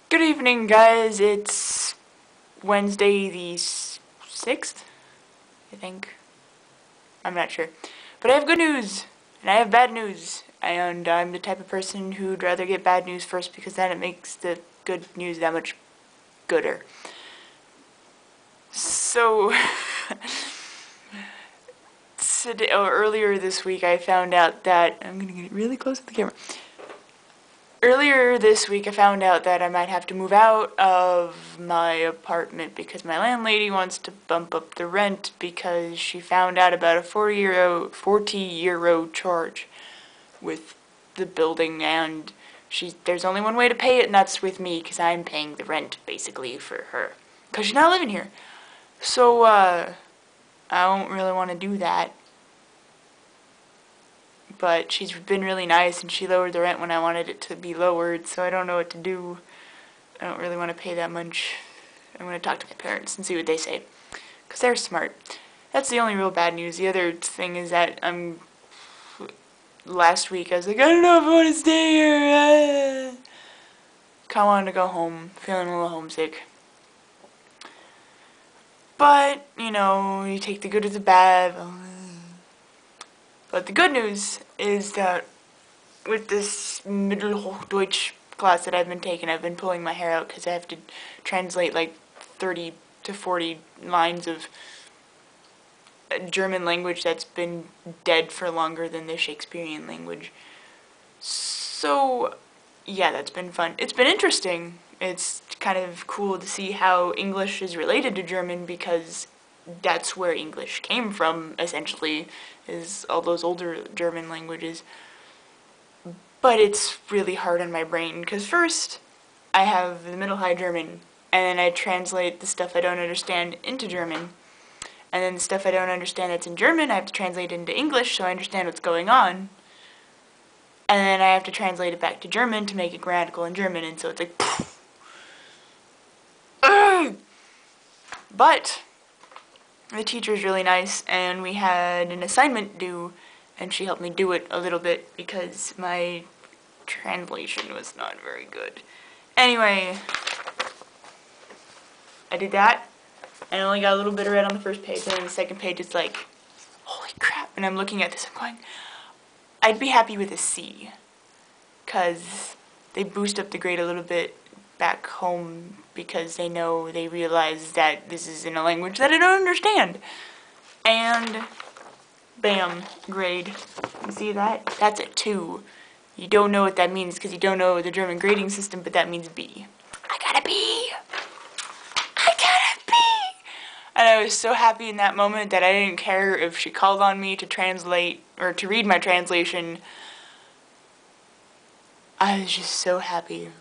Good evening, guys. It's Wednesday the 6th, I think. I'm not sure. But I have good news, and I have bad news. And I'm the type of person who'd rather get bad news first because then it makes the good news that much gooder. So, earlier this week I found out that, I'm gonna get really close to the camera. Earlier this week I found out that I might have to move out of my apartment because my landlady wants to bump up the rent because she found out about a 40 euro charge with the building, and there's only one way to pay it, and that's with me because I'm paying the rent basically for her because she's not living here. So I don't really want to do that. But she's been really nice and she lowered the rent when I wanted it to be lowered, so I don't know what to do. I don't really want to pay that much. I'm going to talk to my parents and see what they say, because they're smart. That's the only real bad news. The other thing is that last week I was like, I don't know if I want to stay here. Kind of wanted to go home, feeling a little homesick. But, you take the good with the bad. But the good news is that with this Mittelhochdeutsch class that I've been taking, I've been pulling my hair out because I have to translate like 30 to 40 lines of German language that's been dead for longer than the Shakespearean language. So, yeah, that's been fun. It's been interesting. It's kind of cool to see how English is related to German because that's where English came from, essentially, is all those older German languages. But it's really hard on my brain because first I have the Middle High German, and then I translate the stuff I don't understand into German, and then the stuff I don't understand that's in German I have to translate into English so I understand what's going on, and then I have to translate it back to German to make it grammatical in German, and so it's like but the teacher's really nice, and we had an assignment due, and she helped me do it a little bit because my translation was not very good. Anyway, I did that, and I only got a little bit of red on the first page, and then the second page it's like, holy crap, and I'm looking at this, I'm going, I'd be happy with a C, because they boost up the grade a little bit back home because they realize that this is in a language that I don't understand. And bam, grade. You see that? That's a 2. You don't know what that means because you don't know the German grading system, but that means B. I got a B! I got a B! And I was so happy in that moment that I didn't care if she called on me to translate or to read my translation. I was just so happy.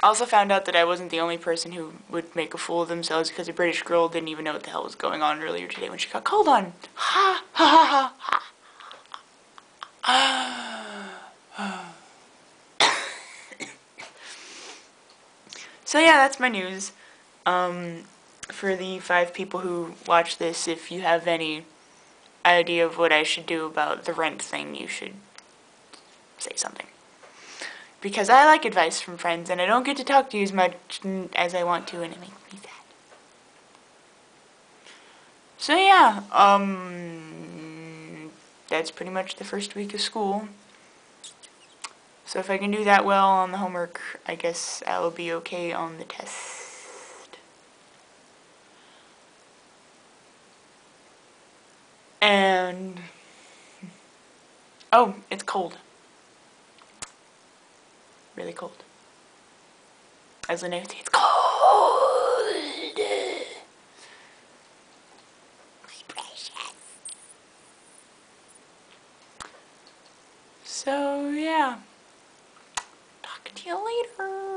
I also found out that I wasn't the only person who would make a fool of themselves because a British girl didn't even know what the hell was going on earlier today when she got called on. Ha ha ha ha ha. So yeah, that's my news. For the 5 people who watch this, if you have any idea of what I should do about the rent thing, you should say something. Because I like advice from friends, and I don't get to talk to you as much as I want to, and it makes me sad. So yeah, that's pretty much the first week of school. So if I can do that well on the homework, I guess I'll be okay on the test. And, oh, it's cold. Really cold. As Linnea would say, it's cold! So, yeah. Talk to you later.